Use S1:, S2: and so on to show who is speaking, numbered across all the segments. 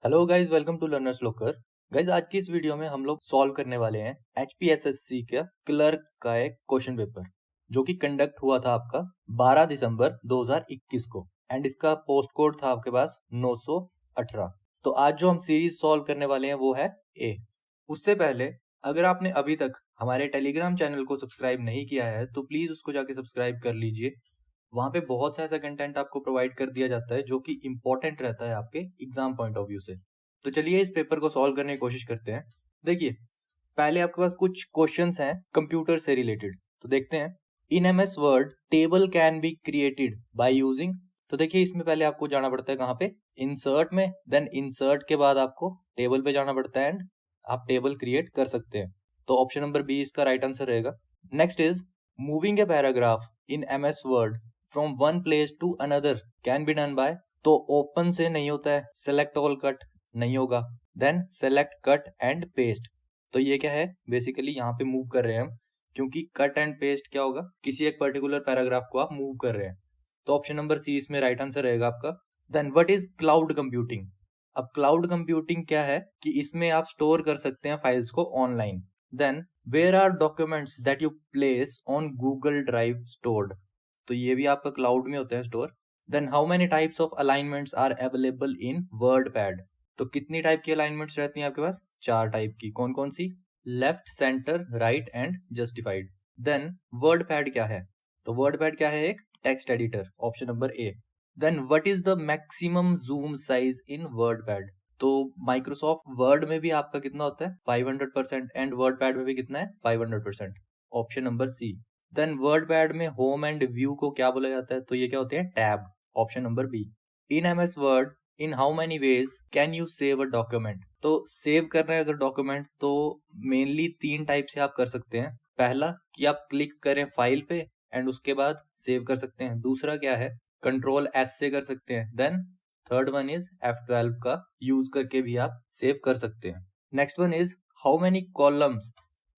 S1: Hello guys, welcome to learners locker. Guys, आज की इस वीडियो में हम लोग सॉल्व करने वाले हैं HPSSC का क्लर्क का एक क्वेश्चन पेपर जो कि कंडक्ट हुआ था आपका 12 दिसंबर 2021 को एंड इसका पोस्ट कोड था आपके पास 918। तो आज जो हम सीरीज सॉल्व करने वाले हैं वो है ए। उससे पहले अगर आपने अभी तक हमारे टेलीग्राम चैनल को सब्सक्राइब नहीं किया है तो प्लीज उसको जाके सब्सक्राइब कर लीजिए। वहां पे बहुत सा ऐसा कंटेंट आपको प्रोवाइड कर दिया जाता है जो कि इंपॉर्टेंट रहता है आपके एग्जाम पॉइंट ऑफ व्यू से। तो चलिए इस पेपर को सॉल्व करने की कोशिश करते हैं। देखिए, पहले आपके पास कुछ क्वेश्चंस हैं कंप्यूटर से रिलेटेड, तो देखते हैं। इन MS word table can be created by using. तो देखिए, इसमें पहले आपको जाना पड़ता है कहाँ पे, इंसर्ट में, देन इंसर्ट के बाद आपको टेबल पे जाना पड़ता है एंड आप टेबल क्रिएट कर सकते हैं। तो ऑप्शन नंबर बी इसका राइट आंसर रहेगा। Next is moving a paragraph in MS word from one place to another can be done by. तो ओपन से नहीं होता है, सेलेक्ट ऑल कट नहीं होगा, then select cut and paste. तो ये क्या है, बेसिकली यहाँ पे मूव कर रहे हैं हम, क्योंकि कट एंड पेस्ट क्या होगा, किसी एक पर्टिकुलर पैराग्राफ को आप मूव कर रहे हैं। तो ऑप्शन नंबर सी इसमें राइट आंसर रहेगा आपका। Then what is cloud computing. अब क्लाउड कंप्यूटिंग क्या है कि इसमें आप स्टोर कर सकते हैं फाइल्स को online. Then where are documents that you place on Google drive stored. तो ये भी आपका क्लाउड में होते हैं store. Then how many types of alignments are available in WordPad. तो कितनी टाइप की अलाइनमेंट्स रहती हैं आपके पास, 4 टाइप की। कौन कौन सी, left, centre, right and justified. Then WordPad क्या है, तो वर्डपैड क्या है, एक text editor, option number A. Then what is the maximum zoom size in WordPad. तो माइक्रोसॉफ्ट वर्ड में भी आपका कितना होता है, 500% एंड वर्डपैड में भी कितना है, 500%, option number C. Then WordPad में होम एंड व्यू को क्या बोला जाता है, तो ये क्या होते हैं, tab, option number B. In MS word in how many ways can you save a document. तो सेव करना है अगर डॉक्यूमेंट, तो मेनली 3 टाइप से आप कर सकते हैं। पहला कि आप क्लिक करें फाइल पे एंड उसके बाद सेव कर सकते हैं। दूसरा क्या है, Ctrl+S से कर सकते हैं। Then third one is F12 का यूज करके भी आप सेव कर सकते हैं। Next one is how many columns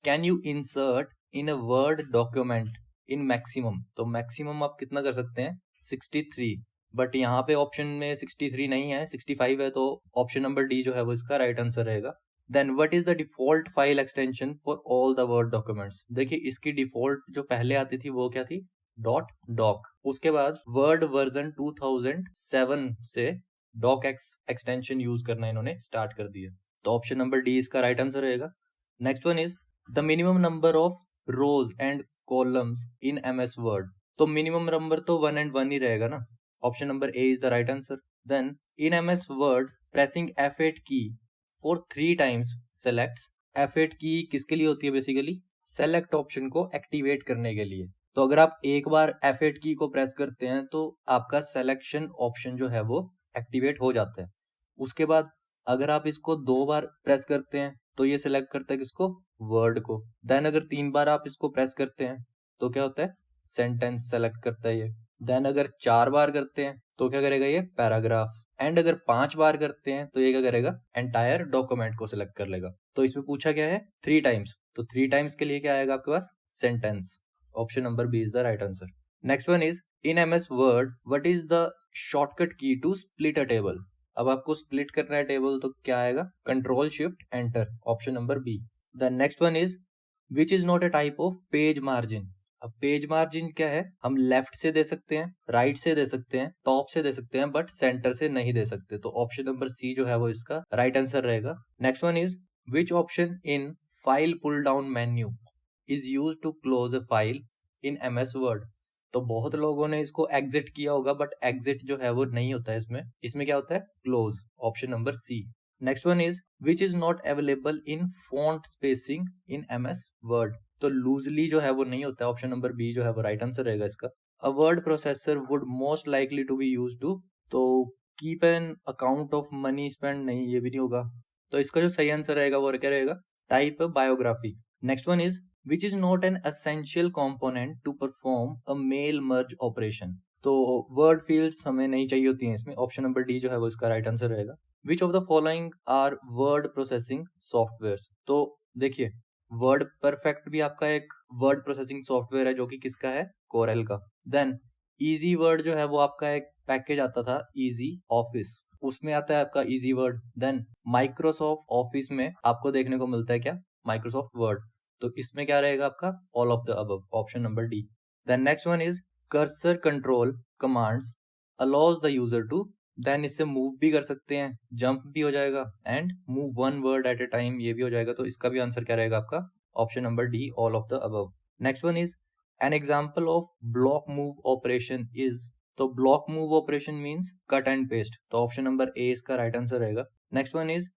S1: can you insert in a word document in maximum. तो मैक्सिमम आप कितना कर सकते हैं, 63। बट यहाँ पे ऑप्शन में 63 नहीं है, 65 है, तो ऑप्शन नंबर डी जो है वो इसका राइट आंसर रहेगा। Then what is the default file extension for all the word documents. देखिए, इसकी डिफॉल्ट जो पहले आती थी वो क्या थी, .doc। उसके बाद वर्ड वर्जन 2007 से docx एक्सटेंशन यूज करना इन्होंने स्टार्ट कर दिया। तो ऑप्शन नंबर डी इसका राइट आंसर रहेगा। Next one is the minimum number of rows and columns in MS word. तो मिनिमम नंबर तो 1 and 1 ही रहेगा ना, option number A is the right answer. Then in MS word pressing F8 key for 3 times selects. F8 की किसके लिए होती है, बेसिकली सेलेक्ट ऑप्शन को एक्टिवेट करने के लिए। तो अगर आप एक बार F8 की को प्रेस करते हैं तो आपका सिलेक्शन ऑप्शन जो है वो एक्टिवेट हो जाता है। उसके बाद अगर आप इसको 2 बार प्रेस करते हैं तो ये सिलेक्ट करता है किसको, वर्ड को। देन अगर 3 बार आप इसको प्रेस करते हैं तो क्या होता है, सेंटेंस सेलेक्ट करता है ये। देन अगर 4 बार करते हैं तो क्या करेगा, ये पैराग्राफ। एंड अगर 5 बार करते हैं तो ये क्या करेगा, एंटायर डॉक्यूमेंट को सिलेक्ट कर लेगा। तो इसमें पूछा क्या है, 3 टाइम्स, तो 3 टाइम्स के लिए क्या आएगा आपके पास, sentence, option number B is the right answer. Next one is in MS word what is the shortcut key to split a table. अब आपको स्प्लिट करना है टेबल तो क्या आएगा, Ctrl+Shift+Enter, option number B. The next one is which is not a type of page margin. अब page margin क्या है, हम लेफ्ट से दे सकते हैं, राइट से दे सकते हैं, टॉप से दे सकते हैं, बट सेंटर से नहीं दे सकते। तो ऑप्शन नंबर सी जो है वो इसका राइट आंसर रहेगा। Next one is which option in file pull down menu is use to close a file in MS word. तो बहुत लोगों ने इसको एग्जिट किया होगा, बट एग्जिट जो है वो नहीं होता है इसमें। इसमें क्या होता है, close, option number C. Next one is which is not available in font spacing in MS word. तो लूजली जो है वो नहीं होता है, ऑप्शन नंबर बी जो है वो राइट आंसर रहेगा इसका। A word processor would most likely to be use to, तो keep an account of money spend, नहीं ये भी नहीं होगा। तो इसका जो सही आंसर रहेगा वो क्या रहेगा, type biography. Next one is which is not an essential component to perform a mail merge operation. तो वर्ड फील्ड्स हमें नहीं चाहिए होती हैं इसमें, ऑप्शन नंबर डी जो है वो इसका राइट आंसर रहेगा। Which of the following are word processing software. तो देखिए, वर्ड परफेक्ट भी आपका एक वर्ड प्रोसेसिंग सॉफ्टवेयर है जो कि किसका है, कोरेल का। देन इजी वर्ड जो है वो आपका एक पैकेज आता था, इजी ऑफिस, उसमें आता है आपका easy word. Then Microsoft office में आपको देखने को मिलता है क्या, माइक्रोसॉफ्ट वर्ड, तो इसमें क्या रहेगा आपका all of the above, option number D. Then next one is cursor control commands allows the user to, then इससे मूव भी कर सकते हैं, जंप भी हो जाएगा and move one word at a time, ये भी हो जाएगा। तो इसका भी आंसर क्या रहेगा आपका option number D, all of the above. Next one is an example of block move operation is, तो block move operation means cut and paste, तो ऑप्शन नंबर ए इसका राइट आंसर रहेगा। Next one is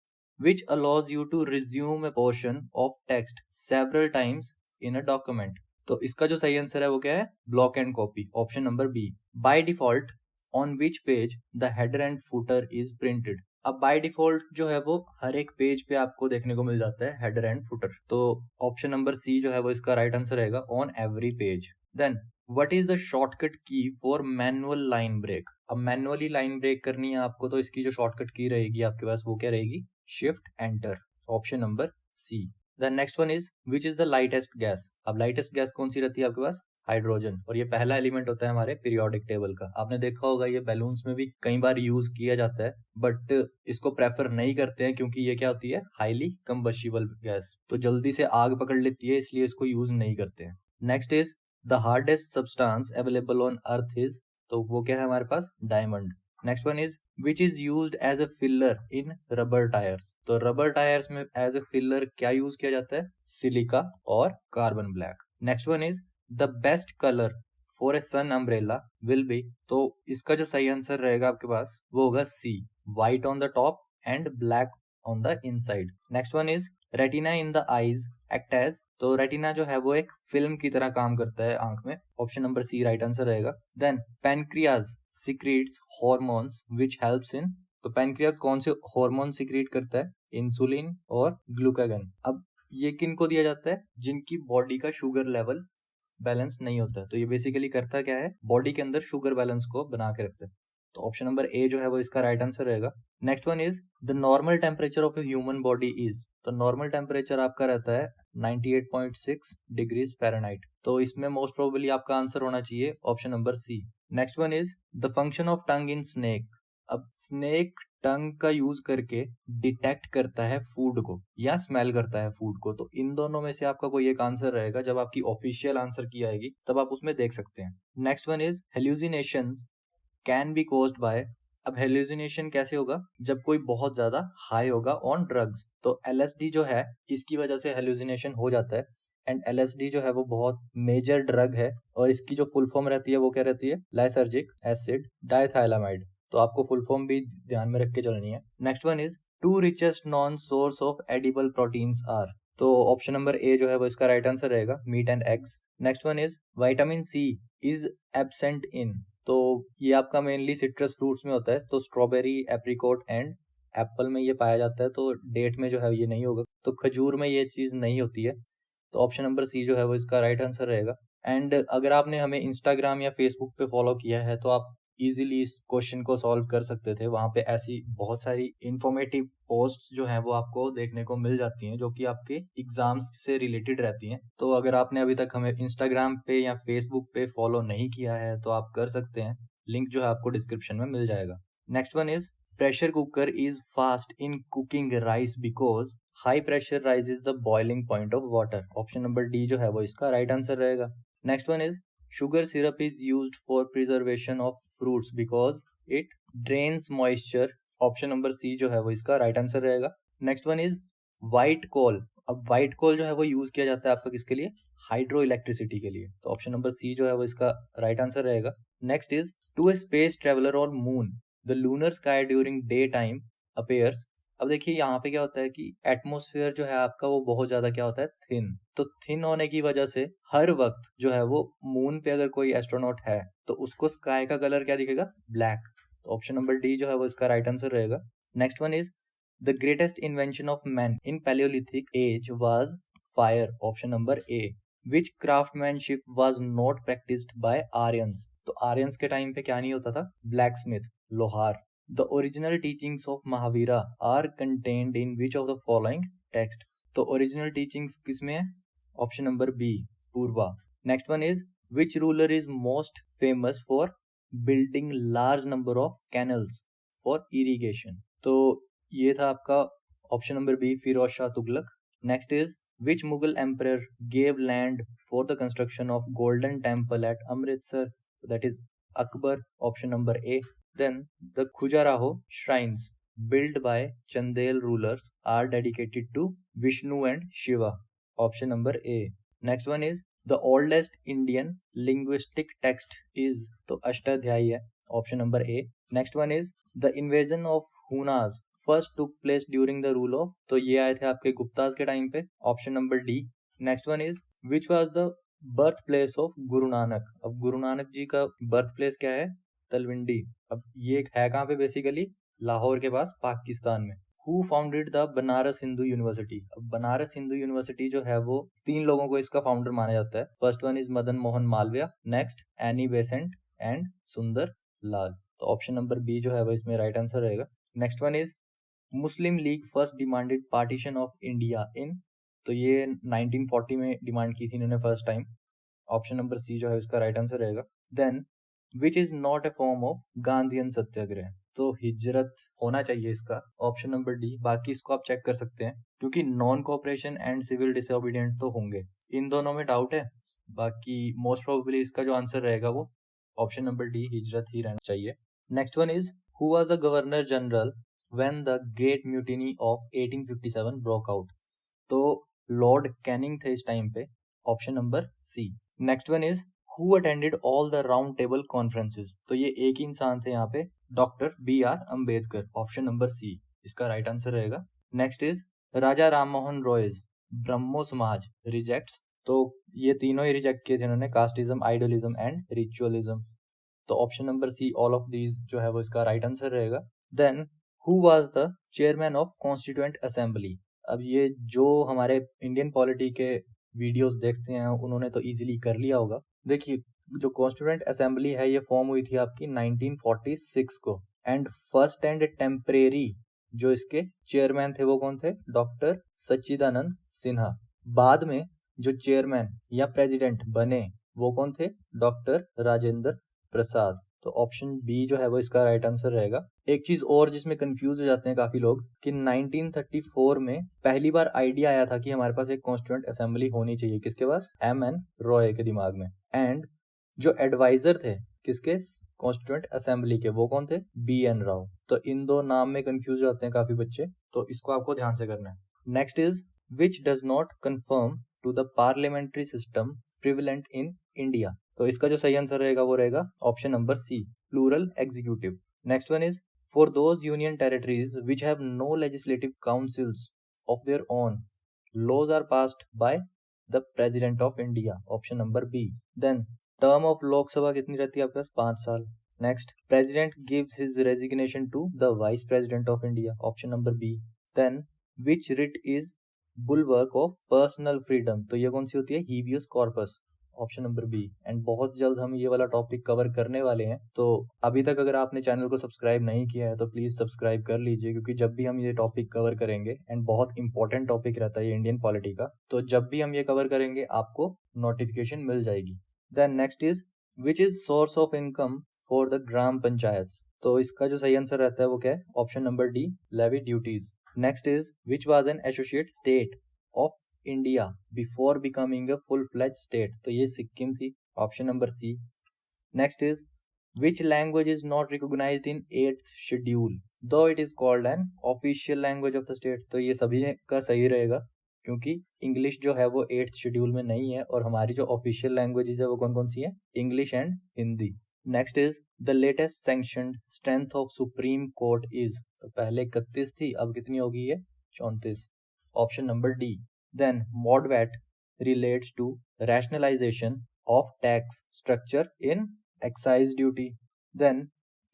S1: which allows you to resume a portion of text several times in a document, तो इसका जो सही answer है वो क्या है, block and copy, option number B. By default on which page the header and footer is printed, अब by default जो है वो हर एक पेज पे आपको देखने को मिल जाता है हेडर एंड फुटर, तो ऑप्शन नंबर सी जो है वो इसका राइट आंसर रहेगा, on every page. Then what is the shortcut key for manual line break, अब मैनुअली लाइन ब्रेक करनी है आपको, तो इसकी जो शॉर्टकट की रहेगी आपके पास वो क्या रहेगी, shift enter, option number C. The next one is which is the lightest gas, अब लाइटेस्ट गैस कौन सी रहती है आपके पास, हाइड्रोजन, और ये पहला एलिमेंट होता है हमारे पीरियोडिक टेबल का। आपने देखा होगा ये बैलून्स में भी कई बार यूज किया जाता है, बट इसको प्रेफर नहीं करते हैं क्योंकि ये क्या होती है, हाईली कंबस्टिबल गैस, तो जल्दी से आग पकड़ लेती है, इसलिए इसको यूज नहीं करते हैं। Next is the hardest substance available on earth is, तो वो क्या है हमारे पास, diamond. Next one is which is used as a filler in rubber tyres, तो रबर टायर्स में एज अ फिलर क्या यूज किया जाता है, सिलिका और carbon black. Next one is the best colour for a sun umbrella will be, तो इसका जो सही आंसर रहेगा आपके पास वो होगा C, white on the top and black on the inside. Next one is retina in the eyes act as, तो रेटिना जो है वो एक फिल्म की तरह काम करता है आंख में, option number C right answer रहेगा। Then pancreas secretes hormones which helps in, तो पैनक्रियाज कौन से हार्मोन सिक्रीट करता है, इंसुलिन और ग्लूकागन। अब ये किन को दिया जाता है, जिनकी बॉडी का शुगर लेवल बैलेंस नहीं होता है, तो ये बेसिकली करता क्या है, बॉडी के अंदर शुगर बैलेंस को बना के रखता है, तो ऑप्शन नंबर ए जो है वो इसका राइट आंसर रहेगा। Next one is the normal temperature of a human body is, तो नॉर्मल टेम्परेचर आपका रहता है 98.6 डिग्रीज फ़ारेनहाइट, तो इसमें मोस्ट प्रोबेबली आपका आंसर होना चाहिए option number C. Next one is the function of tongue in snake, अब स्नेक टंग का यूज करके डिटेक्ट करता है फूड को या स्मेल करता है फूड को, तो इन दोनों में से आपका कोई एक आंसर रहेगा, जब आपकी ऑफिशियल आंसर की आएगी तब आप उसमें देख सकते हैं। Next one is hallucinations can be caused by, अब हेल्यूसिनेशन कैसे होगा, जब कोई बहुत ज्यादा हाई होगा ऑन ड्रग्स, तो एलएसडी जो है इसकी वजह से हेल्यूसिनेशन हो जाता है, एंड एलएसडी जो है वो बहुत मेजर ड्रग है, और इसकी जो फुल फॉर्म रहती है वो क्या रहती है, लाइसर्जिक एसिड डाइथाइलामाइड, तो आपको फुल फॉर्म भी ध्यान में रख के चलनी है। Next one is to richest known source of edible proteins are, तो ऑप्शन नंबर ए जो है वो इसका राइट आंसर रहेगा, meat and eggs. Next one is vitamin C is absent in, तो ये आपका मेनली सिट्रस फ्रूट्स में होता है, तो स्ट्रॉबेरी, एप्रिकॉट एंड एप्पल में ये पाया जाता है, तो डेट में जो है ये नहीं होगा, तो खजूर में ये चीज नहीं होती है, तो ऑप्शन नंबर सी जो है वो इसका राइट आंसर रहेगा। एंड अगर आपने हमें इंस्टाग्राम या फेसबुक पे फॉलो किया है तो आप इजीली इस क्वेश्चन को सॉल्व कर सकते थे, वहां पे ऐसी बहुत सारी इंफॉर्मेटिव पोस्ट्स जो हैं वो आपको देखने को मिल जाती हैं, जो कि आपके एग्जाम्स से रिलेटेड रहती हैं, तो अगर आपने अभी तक हमें इंस्टाग्राम पे या फेसबुक पे फॉलो नहीं किया है तो आप कर सकते हैं, लिंक जो है आपको डिस्क्रिप्शन में मिल जाएगा। Next one is pressure cooker is fast in cooking rice because high pressure rises the boiling point of water, option number D जो है वो इसका राइट आंसर रहेगा। Next one is sugar syrup is used for preservation of fruits because it drains moisture, option number C जो है वो इसका right answer रहेगा। Next one is white coal, अब व्हाइट कोल जो है वो यूज किया जाता है आपका किसके लिए, हाइड्रो इलेक्ट्रिसिटी के लिए, तो ऑप्शन नंबर सी जो है वो इसका राइट आंसर रहेगा। Next is to a space traveller on moon the lunar sky during day time appears, अब देखिए यहाँ पे क्या होता है कि एटमॉस्फेयर जो है आपका वो बहुत ज्यादा क्या होता है, थिन, तो थिन होने की वजह से हर वक्त जो है वो मून पे अगर कोई एस्ट्रोनॉट है तो उसको स्काई का कलर क्या दिखेगा, ब्लैक, तो ऑप्शन नंबर डी जो है वो इसका राइट आंसर रहेगा। Next one is the greatest invention of man in Palaeolithic age was fire, option number A. Which craftsmanship was not practised by Aryans, तो आर्यंस के टाइम पे क्या नहीं होता था, ब्लैक स्मिथ, लोहार। The original teachings of Mahavira are contained in which of the following text, तो original teachings किसमें है, option number B, Purva. Next one is which ruler is most famous for building large number of canals, for irrigation. तो ये था आपका option number B, Firoz Shah Tughlaq. Next is which Mughal emperor gave land for the construction of Golden Temple at Amritsar, that is Akbar, option number A. Then the Khajuraho shrines built by Chandel rulers are dedicated to Vishnu and Shiva, option number A. Next one is the oldest Indian linguistic text is, तो अष्टाध्यायी है, option number A. Next one is the invasion of Hunas first took place during the rule of, तो ये आए थे आपके गुप्ताज के time पे, option number D. Next one is which was the birth place of Guru Nanak, अब गुरु नानक जी का birth place क्या है, तलविंडी। अब ये है कहाँ पे, बेसिकली लाहौर के पास पाकिस्तान में। Who founded the Banaras Hindu university, अब बनारस हिंदू यूनिवर्सिटी जो है वो 3 लोगों को इसका फाउंडर माना जाता है। First one is Madan Mohan Malviya, next Annie Besant and सुंदर लाल, तो ऑप्शन नंबर बी जो है वो इसमें राइट आंसर रहेगा। Next one is Muslim League first demanded partition of India in, तो ये 1940 में डिमांड की थी इन्होंने first time, option number C जो है इसका राइट आंसर रहेगा। Then which is not a form of Gandhian satyagraha, तो हिजरत होना चाहिए इसका, ऑप्शन नंबर डी। बाकी इसको आप चेक कर सकते हैं क्योंकि non cooperation and civil disobedient तो होंगे, इन दोनों में डाउट है। बाकी मोस्ट प्रोबेबली इसका जो आंसर रहेगा वो ऑप्शन नंबर डी, हिजरत ही रहना चाहिए। Next one is who was the governor general when the great mutiny of 1857 broke out, तो लॉर्ड कैनिंग थे इस टाइम पे, option number C. Next one is who attended all the round table conferences, तो ये एक ही इंसान थे यहाँ पे, doctor B.R. Ambedkar, option number C इसका राइट आंसर रहेगा। Next is Raja Ram Mohan Roy's Brahmo Samaj rejects, तो ये तीनों ही रिजेक्ट किए थे इन्होंने, कास्टिज्म, आइडोलिज्म एंड रिचुअलिज्म, तो option number C all of these जो है वो इसका राइट आंसर रहेगा। Then who was the chairman of constituent assembly, अब ये जो हमारे इंडियन पॉलिटी के वीडियोस देखते हैं उन्होंने तो इजीली कर लिया होगा। देखिए जो कॉन्स्टिट्यूएंट असेंबली है ये फॉर्म हुई थी आपकी 1946 को, एंड फर्स्ट एंड टेम्परेरी जो इसके चेयरमैन थे वो कौन थे, डॉक्टर सच्चिदानंद सिन्हा। बाद में जो चेयरमैन या प्रेसिडेंट बने वो कौन थे, डॉक्टर राजेंद्र प्रसाद, तो ऑप्शन बी जो है वो इसका राइट आंसर रहेगा। एक चीज और जिसमें कंफ्यूज हो जाते हैं काफी लोग कि 1934 में पहली बार आइडिया आया था कि हमारे पास एक कॉन्स्टिट्यूएंट असेंबली होनी चाहिए, किसके पास, M.N. रॉय के दिमाग में, एंड जो एडवाइजर थे किसके, कॉन्स्टिट्यूएंट असेंबली के, वो कौन थे, B.N. राव। तो इन दो नाम में कंफ्यूज हो जाते हैं काफी बच्चे, तो इसको आपको ध्यान से करना है। Next is which does not conform to the parliamentary system prevalent in India, तो इसका जो सही आंसर रहेगा वो रहेगा option number C, plural executive. Next one is for those union territories which have no legislative councils of their own, laws are passed by the president of India, option number B. Then term of Lok Sabha कितनी रहती है आपके पास, 5 साल। Next president gives his resignation to the vice president of India, option number B. Then which writ is bulwark of personal freedom, तो ये कौन सी होती है, habeas corpus, option number B. And बहुत जल्द हम ये वाला टॉपिक कवर करने वाले हैं, तो अभी तक अगर आपने चैनल को सब्सक्राइब नहीं किया है तो प्लीज सब्सक्राइब कर लीजिए, क्योंकि जब भी हम ये टॉपिक कवर करेंगे, एंड बहुत इंपॉर्टेंट टॉपिक रहता है ये इंडियन पॉलिटी का, तो जब भी हम ये कवर करेंगे आपको नोटिफिकेशन मिल जाएगी। Then next is which is source of income for the gram panchayat, तो इसका जो सही आंसर रहता है वो क्या है, option number D, levy duties. Next is which was an associate state of India before becoming a full fledge state, तो ये सिक्किम थी, option number C. Next is which language is not recognised in 8th schedule though it is called an official language of the state, तो ये सभी का सही रहेगा क्योंकि इंग्लिश जो है वो 8th शेड्यूल में नहीं है, और हमारी जो ऑफिशियल लैंग्वेजेस है वो कौन कौन सी है, English and Hindi. Next is the latest sanctioned strength of supreme court is, तो पहले 31 थी, अब कितनी होगी ये, 34, option number D. Then MODVAT relates to rationalization of tax structure in excise duty. Then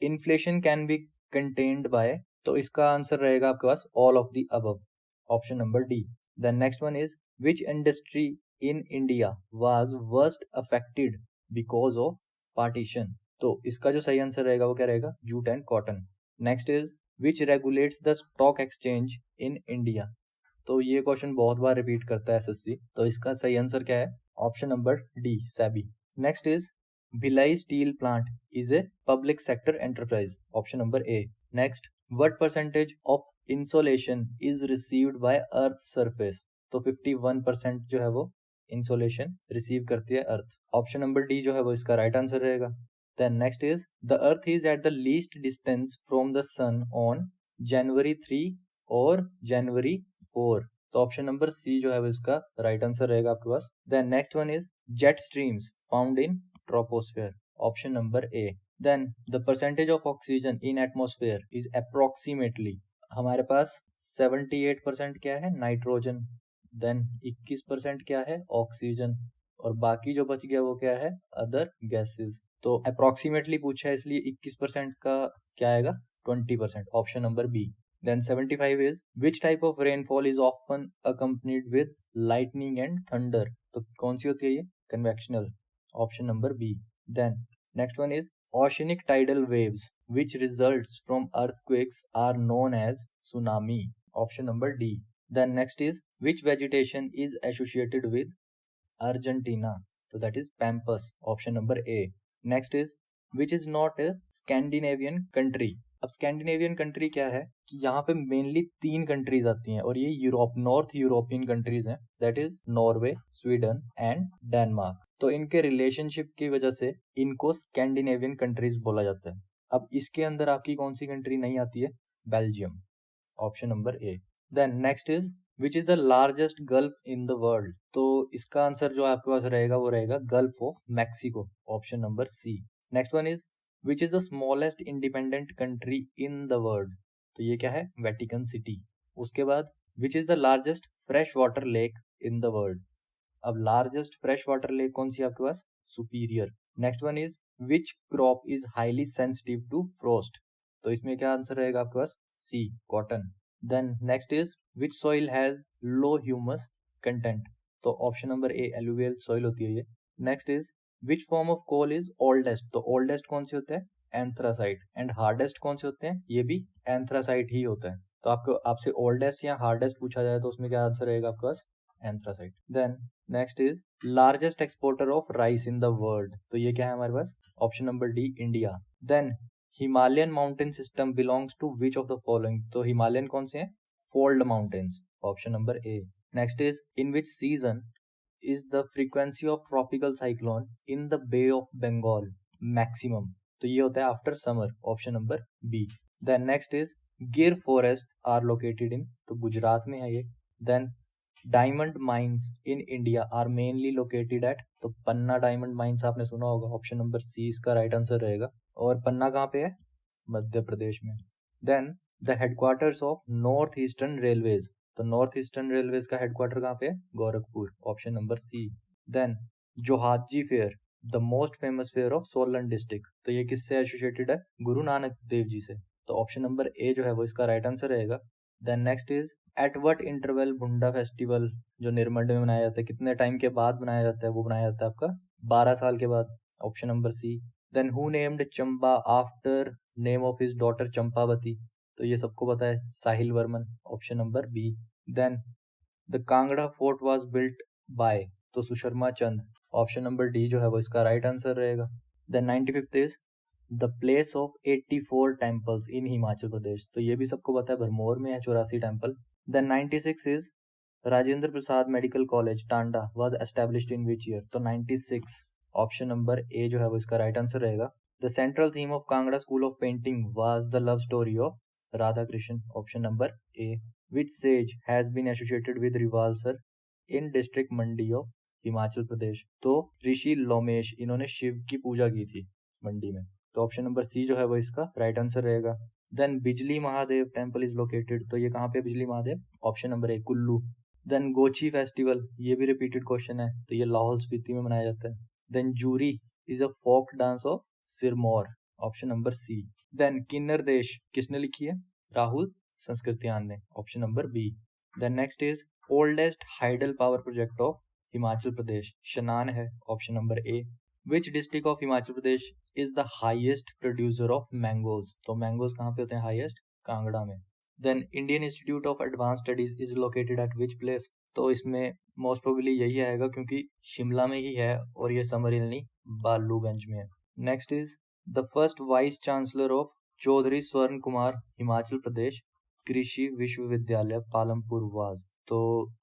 S1: inflation can be contained by, तो इसका answer रहेगा आपके पास all of the above, option number D. Then next one is which industry in India was worst affected because of partition, तो इसका जो सही answer रहेगा वो क्या रहेगा, jute and cotton. Next is which regulates the stock exchange in India, तो ये क्वेश्चन बहुत बार रिपीट करता है एसएससी, तो इसका सही आंसर क्या है, option number D, SEBI. Next is Bhilai steel plant is a public sector enterprise, option number A. Next, what percentage of insolation is received by earth surface? तो 51% जो है वो इंसोलेशन रिसीव करती है अर्थ। ऑप्शन नंबर डी जो है वो इसका राइट आंसर रहेगा। Then next is the earth is at the least distance from the sun on January 3 और जनवरी 4। तो ऑप्शन नंबर सी जो है वो इसका राइट आंसर रहेगा आपके पास। Then next one is jet streams found in troposphere. Option number A. Then the percentage of oxygen in atmosphere is approximately, हमारे पास 78% क्या है नाइट्रोजन, देन 21% क्या है ऑक्सीजन, और बाकी जो बच गया वो क्या है अदर गैसेस। तो अप्रोक्सीमेटली पूछा है इसलिए 21% का क्या आएगा 20%, option number B. Then 75 is which type of rainfall is often accompanied with lightning and thunder? तो कौन सी होती है ये convectional, option number B. Then next one is oceanic tidal waves which results from earthquakes are known as tsunami, option number D. Then next is which vegetation is associated with Argentina? तो that is pampas, option number A. Next is which is not a Scandinavian country? अब Scandinavian country क्या है कि यहाँ पे mainly 3 countries आती हैं और ये यूरोप नॉर्थ यूरोपियन कंट्रीज हैं, that is Norway, Sweden and Denmark. तो इनके रिलेशनशिप की वजह से इनको स्कैंडिनेवियन कंट्रीज बोला जाता है। अब इसके अंदर आपकी कौन सी कंट्री नहीं आती है, Belgium, option number A. Then next is which is the largest gulf in the world? तो इसका आंसर जो आपके पास रहेगा वो रहेगा gulf of Mexico, option number C. Next one is which is the smallest independent country in the world? तो ये क्या है वेटिकन सिटी। उसके बाद which is the largest fresh water lake in the world? अब लार्जेस्ट फ्रेश वाटर लेक कौन सी आपके पास, superior. Next one is which crop is highly sensitive to frost? तो इसमें क्या आंसर रहेगा आपके पास, C, cotton. Then next is which soil has low humus content? तो option number A alluvial soil होती है ये। Next is which form of coal is oldest? तो ओल्डेस्ट कौन से होते हैं, एंथ्रासाइट, एंड हार्डेस्ट कौन से होते हैं, ये भी एंथ्रासाइट ही होता है। तो आपको आपसे ओल्डेस्ट या हार्डेस्ट पूछा जाए तो उसमें क्या आंसर रहेगा आपके पास, anthracite. Then next is largest exporter of rice in the world? तो ये क्या है हमारे पास, option number D, India. Then Himalayan mountain system belongs to which of the following? तो हिमालयन कौन से हैं, fold mountains, option number A. Next is in which season is the frequency of tropical cyclone in the Bay of Bengal maximum? तो ये होता है after summer, option number B. Then next is Gir forest are located in? तो गुजरात में है ये। Then diamond mines in India are mainly located at? तो Panna diamond mines आपने सुना होगा, ऑप्शन नंबर सी इसका राइट आंसर रहेगा। और पन्ना कहाँ पे है, मध्य प्रदेश में। Then the headquarters of North Eastern Railways? तो नॉर्थ ईस्टर्न रेलवेज का हेडक्वार्टर कहाँ पे है, Gorakhpur, option number C. Then Johaji fair, the most famous fair of Solan district? तो ये किससे एसोसिएटेड है, गुरु नानक देव जी से, तो ऑप्शन नंबर ए जो है वो इसका राइट आंसर रहेगा। Then next is at what interval Bhunda festival जो निरमंड में मनाया जाता है, कितने टाइम के बाद मनाया जाता है, वो मनाया जाता है आपका 12 साल के बाद, option number C. Then who named Chamba after name of his daughter Champavati? तो ये सबको पता है, Sahil Varman, option number B. Then the Kangra fort was built by? तो Susharma Chand, option number D जो है वो इसका राइट आंसर रहेगा। Then 95th is the place of 84 temples in Himachal Pradesh? तो ये भी सबको पता है, भरमौर में है 84 temple. Then 96 is Rajendra Prasad medical college Tanda was established in which year? तो 96, ऑप्शन नंबर ए जो है वो इसका राइट आंसर रहेगा। The central theme of Kangra school of painting was the love story of Radha Krishna, option number A. Which sage has been associated with Rewalsar in district Mandi of Himachal Pradesh? तो ऋषि लोमेश, इन्होंने शिव की पूजा की थी मंडी में, तो ऑप्शन नंबर सी जो है वो इसका राइट आंसर रहेगा। देन बिजली महादेव टेम्पल इज लोकेटेड? तो ये कहाँ पे Bijli Mahadev, option number A Kullu. Then Gochi festival, ये भी रिपीटेड क्वेश्चन है, तो ये लाहौल स्पीति में मनाया जाता है। Then Juri is a folk dance of Sirmaur, option number C. Then Kinnar Desh किसने लिखी है, राहुल संस्कृत्यान ने, option number B. Then next is oldest hydel power project of Himachal Pradesh, Shanan है, option number A. Which district of Himachal Pradesh is the highest producer of mangoes? तो mangoes कहाँ पे होते हैं हाईएस्ट, कांगड़ा में। Then Indian Institute of Advance Studies is located at which place? तो इसमें most probably यही आएगा क्योंकि शिमला में ही है और ये समर हिल नहीं बालूगंज में है। Next is the first vice chancellor of Chaudhary Sarwan Kumar, Himachal Pradesh, Krishi Vishvavidyalaya Palampur was. तो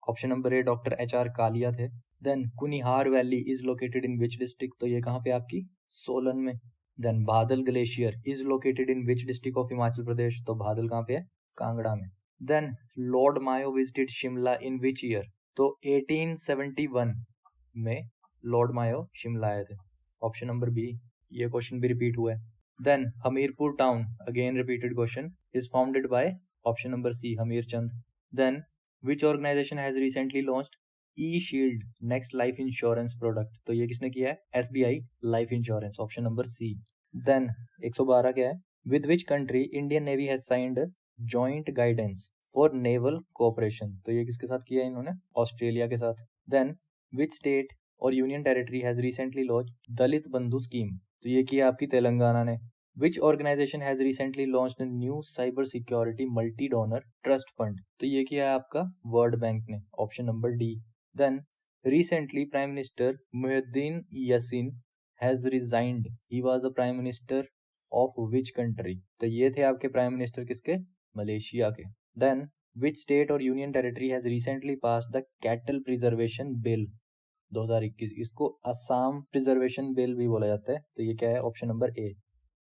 S1: option number A doctor HR Kalia थे। Then Kunihar valley is located in which district, तो ये कहाँ पे आपकी सोलन में। Then Badal glacier is located in which district of Himachal Pradesh, तो बादल कहाँ पे है, कांगड़ा में। Then Lord Mayo visited Shimla in which year, तो 1871 में लॉर्ड मायो शिमला आए थे। ऑप्शन नंबर बी, ये क्वेश्चन भी रिपीट हुआ है। Then Hamirpur town, again repeated question, is founded by option number C, Hamir Chand. Then which organisation has recently launched E shield next life insurance product, तो ये किसने किया है, SBI life insurance, option number C. Then 112 क्या है, with which country Indian Navy has signed joint guidance for naval cooperation, तो ये किसके साथ किया है इन्होंने, ऑस्ट्रेलिया के साथ। देन विच स्टेट और union territory has recently launch Dalit Bandhu scheme, तो ये किया आपकी तेलंगाना ने। Which organisation has recently launched new cyber security multi donor trust fund, तो ये किया है आपका वर्ल्ड बैंक ने, option number D. Then recently prime minister Muhyiddin Yassin has resigned, he was the prime minister of which country, तो ये थे आपके प्राइम मिनिस्टर किसके, मलेशिया के। देन विच स्टेट और union territory has recently pass the cattle preservation bill 2021, इसको Assam preservation bill भी बोला जाता है, तो ये क्या है, ऑप्शन नंबर ए,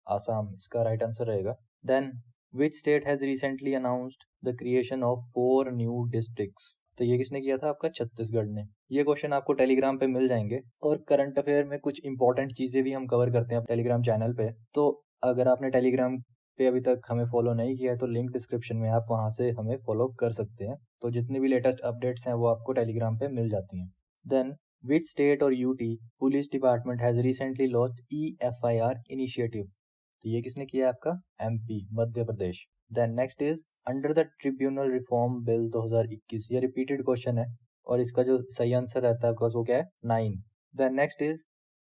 S1: आसाम इसका राइट आंसर रहेगा। Then which state has recently announced the creation of 4 new districts, तो ये किसने किया था, आपका छत्तीसगढ़ ने। ये क्वेश्चन आपको टेलीग्राम पे मिल जाएंगे, और करंट अफेयर में कुछ इंपॉर्टेंट चीजें भी हम कवर करते हैं टेलीग्राम चैनल पे, तो अगर आपने टेलीग्राम पे अभी तक हमें फॉलो नहीं किया है तो लिंक डिस्क्रिप्शन में, आप वहां से हमें फॉलो कर सकते हैं, तो जितनी भी लेटेस्ट अपडेट्स हैं वो आपको टेलीग्राम पे मिल जाती हैं। देन विच स्टेट और UT police department has recently launched EFIR initiative, तो ये किसने किया है, आपका MP Madhya Pradesh. Then next is under the tribunal reform bill 2021, ये रिपीटेड क्वेश्चन है, और इसका जो सही आंसर रहता है आपका वो क्या है, 9। Then next is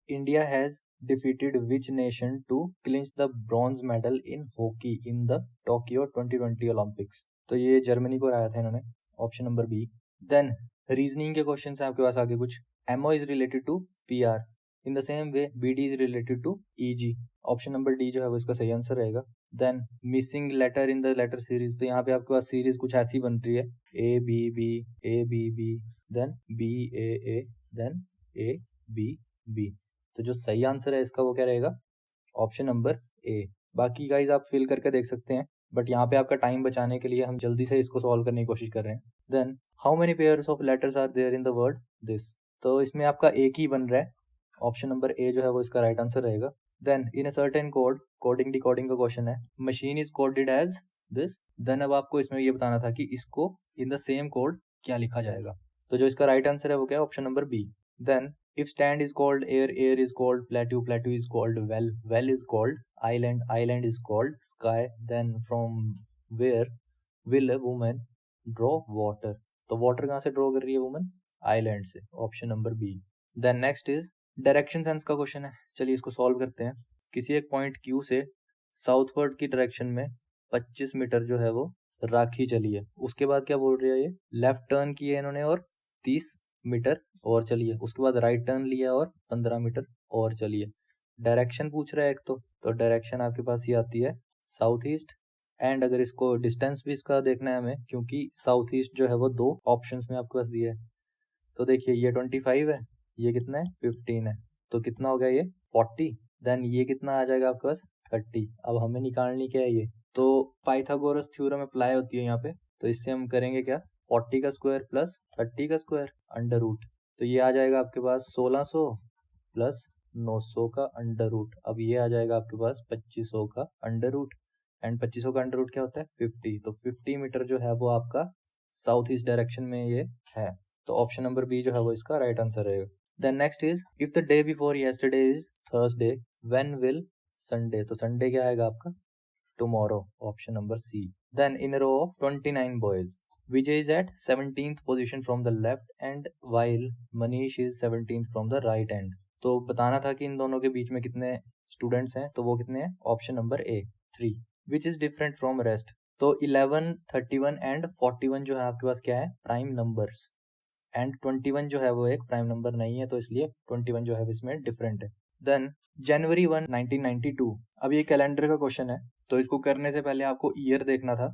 S1: India has defeated which nation to clinch the bronze medal in hockey in the Tokyo 2020 Olympics, तो ये जर्मनी को हराया था इन्होंने, option number B. Then reasoning के क्वेश्चन है आपके पास आगे कुछ, MO is related to PR in the same way BD is related to EG, option number D जो है वो इसका सही आंसर रहेगा। Then missing letter in the letter series, तो यहाँ पे आपके पास सीरीज कुछ ऐसी बन रही है, ABB ABB then BAA then ABB, तो जो सही आंसर है इसका वो क्या रहेगा, ऑप्शन नंबर ए। बाकी गाइज आप फिल करके देख सकते हैं, बट यहाँ पे आपका टाइम बचाने के लिए हम जल्दी से इसको सॉल्व करने की कोशिश कर रहे हैं। Then how many pairs of letters are there in the word this, तो इसमें आपका एक ही बन रहा है, ऑप्शन नंबर ए जो है वो इसका राइट आंसर रहेगा। Then in a certain code, coding decoding का क्वेश्चन है, machine is coded as this, then अब आपको इसमें ये बताना था कि इसको इन द सेम कोड क्या लिखा जाएगा, तो जो इसका राइट आंसर है वो क्या है, option number B. Then if stand is called air, air is called plateau, plateau is called well, well is called island, island is called sky, then from where will a woman draw water, तो water कहाँ से draw कर रही है woman, island से, option number B. then next is direction sense का question है, चलिए इसको सॉल्व करते हैं। किसी एक पॉइंट Q से साउथवर्ड की डायरेक्शन में 25 मीटर जो है वो राखी चली है, उसके बाद क्या बोल रही है, ये लेफ्ट टर्न किए इन्होंने और 30 मीटर और चलिए, उसके बाद राइट टर्न लिया और 15 मीटर और चलिए। डायरेक्शन पूछ रहा है एक तो डायरेक्शन आपके पास ये आती है साउथ ईस्ट, एंड अगर इसको डिस्टेंस भी इसका देखना है हमें, क्योंकि साउथ ईस्ट जो है वो 2 ऑप्शंस में आपके पास दिया है, तो देखिए ये 25 है, ये कितना है 15 है, तो कितना हो गया ये 40, देन ये कितना आ जाएगा आपके पास 30। अब हमें निकालनी क्या है ये, तो पाइथागोरस थ्योरम अप्लाई होती है यहाँ पे, तो इससे हम करेंगे क्या, 40 का स्क्वायर प्लस 30 का स्क्वायर अंडर रूट, तो ये आ जाएगा आपके पास 1600 प्लस 900 का अंडर रूट, अब ये आ जाएगा आपके पास 2500 का अंडर रूट, एंड 2500 का अंडर रूट क्या होता है 50, तो 50 मीटर जो है वो आपका साउथ ईस्ट डायरेक्शन में ये है, तो ऑप्शन नंबर बी जो है वो इसका राइट आंसर रहेगा। Then next is if the day before yesterday is Thursday when will Sunday, तो संडे क्या आएगा आपका tomorrow, option number C. Then in row of 29 boys Vijay is at 17th position from the left and while Manish is 17th from the right end, तो बताना था कि इन दोनों के बीच में कितने स्टूडेंट्स हैं, तो वो कितने हैं, option number A 3। Which is different from rest, तो 11 31 एंड 41 जो है आपके पास क्या है प्राइम नंबर्स, एंड 21 जो है वो एक प्राइम नंबर नहीं है, तो इसलिए 21 जो है इसमें डिफरेंट है। देन जनवरी 1 1992, अब ये कैलेंडर का क्वेश्चन है, तो इसको करने से पहले आपको ईयर देखना था,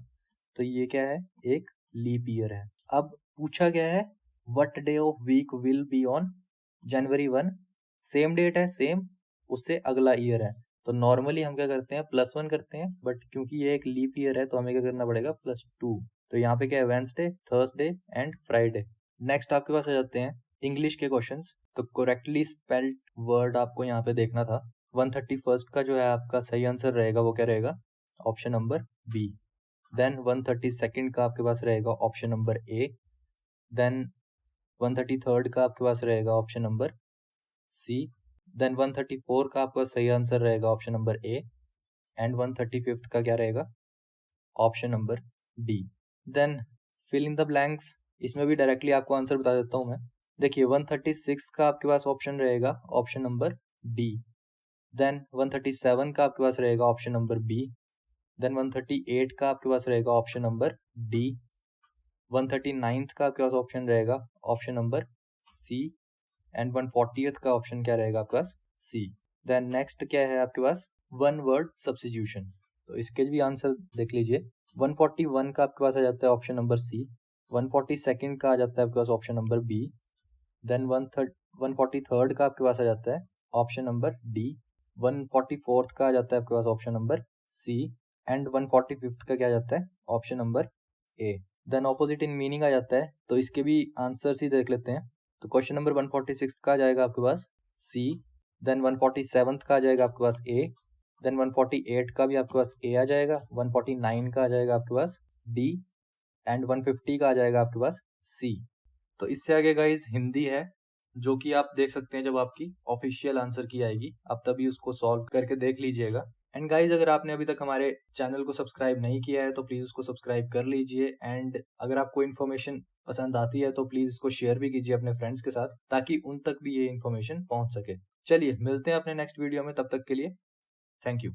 S1: तो ये क्या है, एक लीप ईयर है। अब पूछा गया है what day of week will be on January 1, same date है, सेम, उससे अगला ईयर है। तो नॉर्मली हम क्या करते हैं, +1 करते हैं, बट क्योंकि ये एक लीप ईयर है तो हमें क्या करना पड़ेगा, +2। तो यहाँ पे क्या है, Wednesday, Thursday and Friday. Next आपके पास आ जाते हैं इंग्लिश के क्वेश्चंस। तो करेक्टली स्पेल्ड वर्ड आपको यहाँ पे देखना था। 131st का जो है आपका सही आंसर रहेगा वो क्या रहेगा, option number B. Then 132nd का आपके पास रहेगा option number A. Then 133rd का आपके पास रहेगा ऑप्शन नंबर सी। देन 134 का आपका सही आंसर रहेगा option number A. And 135th का क्या रहेगा, option number D. Then fill in the blanks, इसमें भी डायरेक्टली आपको आंसर बता देता हूँ मैं। देखिए 136 का आपके पास ऑप्शन रहेगा ऑप्शन नंबर डी। देन 137 का आपके पास रहेगा ऑप्शन नंबर बी। देन 138 का आपके पास रहेगा ऑप्शन नंबर डी। 139th का आपके पास ऑप्शन रहेगा option number C. And 140th का ऑप्शन क्या रहेगा आपके पास, सी। देन नेक्स्ट क्या है आपके पास, वन वर्ड सब्स्टिट्यूशन। तो इसके भी आंसर देख लीजिए। 141 का आपके पास आ जाता है ऑप्शन नंबर सी। 142nd का आ जाता है आपके पास option number B. Then 143rd का आपके पास आ जाता है ऑप्शन नंबर डी। 144th का आ जाता है आपके पास option number C. And 145th का क्या आ जाता है, option number A. Then opposite in meaning आ जाता है, तो इसके भी आंसर्स ही देख लेते हैं। तो क्वेश्चन नंबर 146 का आ जाएगा आपके पास सी। देन 147th का आ जाएगा आपके पास ए। देन 148 का भी आपके पास ए आ जाएगा। 149 का आ जाएगा आपके पास डी। एंड 150 का आ जाएगा आपके पास सी। तो इससे आगे गाइज हिंदी है, जो कि आप देख सकते हैं जब आपकी ऑफिशियल आंसर की आएगी, आप तभी उसको सॉल्व करके देख लीजिएगा। एंड गाइज अगर आपने अभी तक हमारे चैनल को सब्सक्राइब नहीं किया है तो प्लीज़ उसको सब्सक्राइब कर लीजिए। एंड अगर आपको इन्फॉर्मेशन पसंद आती है तो प्लीज़ इसको शेयर भी कीजिए अपने फ्रेंड्स के साथ, ताकि उन तक भी ये इन्फॉर्मेशन पहुंच सके। चलिए मिलते हैं अपने नेक्स्ट वीडियो में, तब तक के लिए थैंक यू।